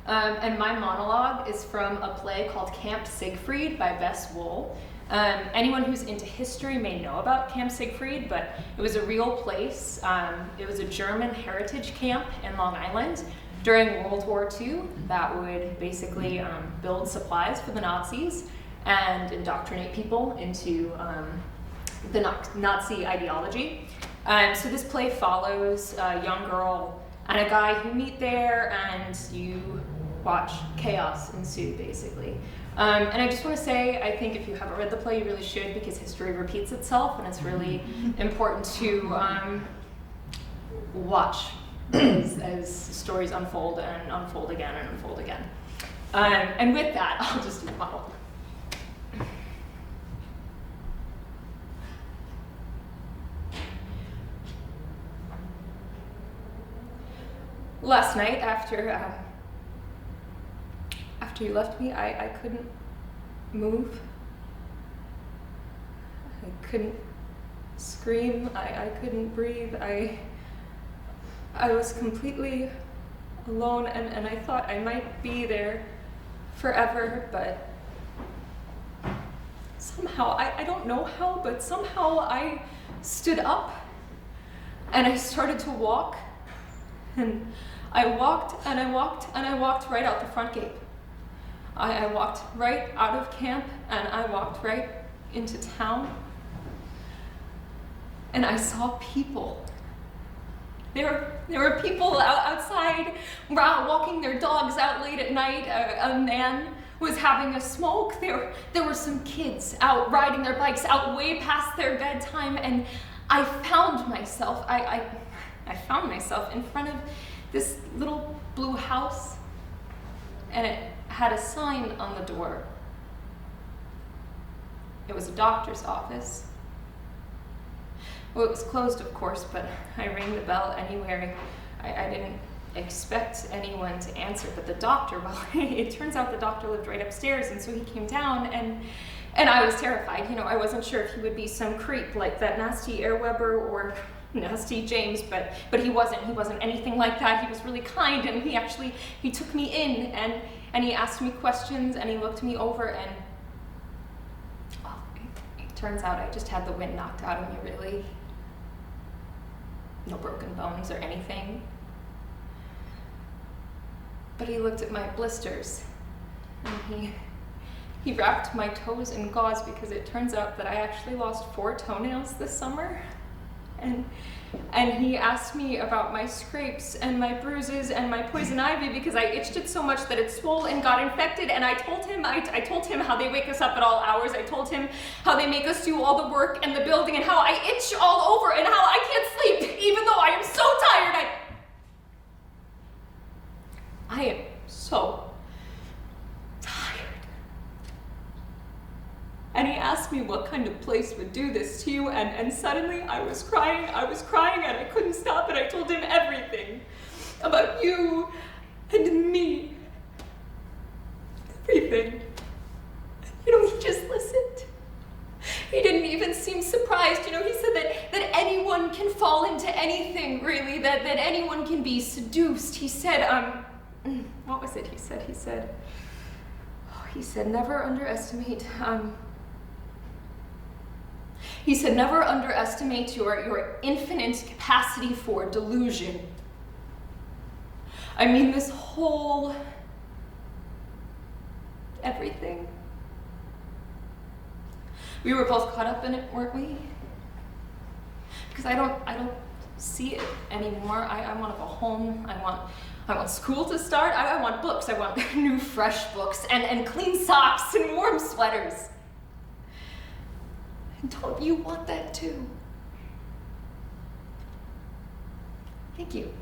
And my monologue is from a play called Camp Siegfried by Bess Wohl. Anyone who's into history may know about Camp Siegfried, but it was a real place. It was a German heritage camp in Long Island during World War II that would basically build supplies for the Nazis and indoctrinate people into the Nazi ideology. So this play follows a young girl and a guy who meet there, and you watch chaos ensue, basically. And I just want to say, I think if you haven't read the play, you really should, because history repeats itself, and it's really important to watch as stories unfold and unfold again and unfold again. And with that, I'll just do the monologue. Last night, after you left me, I couldn't move. I couldn't scream. I couldn't breathe. I was completely alone, and I thought I might be there forever, but somehow, I don't know how, but somehow I stood up and I started to walk, and I walked and I walked and I walked right out the front gate. I walked right out of camp and I walked right into town, and I saw people. There were people outside walking their dogs out late at night. A man was having a smoke. There were some kids out riding their bikes out way past their bedtime, and I found myself. I found myself in front of this little blue house, and it had a sign on the door. It was a doctor's office. Well, it was closed, of course, but I rang the bell anyway. I didn't expect anyone to answer, but the doctor, well, it turns out the doctor lived right upstairs, and so he came down, and I was terrified. You know, I wasn't sure if he would be some creep like that nasty Airweber or nasty James, but he wasn't anything like that. He was really kind, and he took me in, and he asked me questions, and he looked me over, and it turns out I just had the wind knocked out of me, really. No broken bones or anything. But he looked at my blisters, and he wrapped my toes in gauze, because it turns out that I actually lost 4 toenails this summer. And he asked me about my scrapes and my bruises and my poison ivy, because I itched it so much that it swole and got infected. And I told him how they wake us up at all hours. I told him how they make us do all the work in the building, and how I itch all over, and how I can't sleep even though I am so tired. I am so tired. And he asked me what kind of place would do this to you, and suddenly I was crying, and I couldn't stop, and I told him everything about you and me. Everything. You know, he just listened. He didn't even seem surprised. You know, he said that anyone can fall into anything, really, that anyone can be seduced. He said, what was it he said? He said, never underestimate, he said, never underestimate your infinite capacity for delusion. I mean, this whole everything. We were both caught up in it, weren't we? Because I don't see it anymore. I want to go home. I want school to start. I want books. I want new, fresh books, and clean socks and warm sweaters. And don't you want that too? Thank you.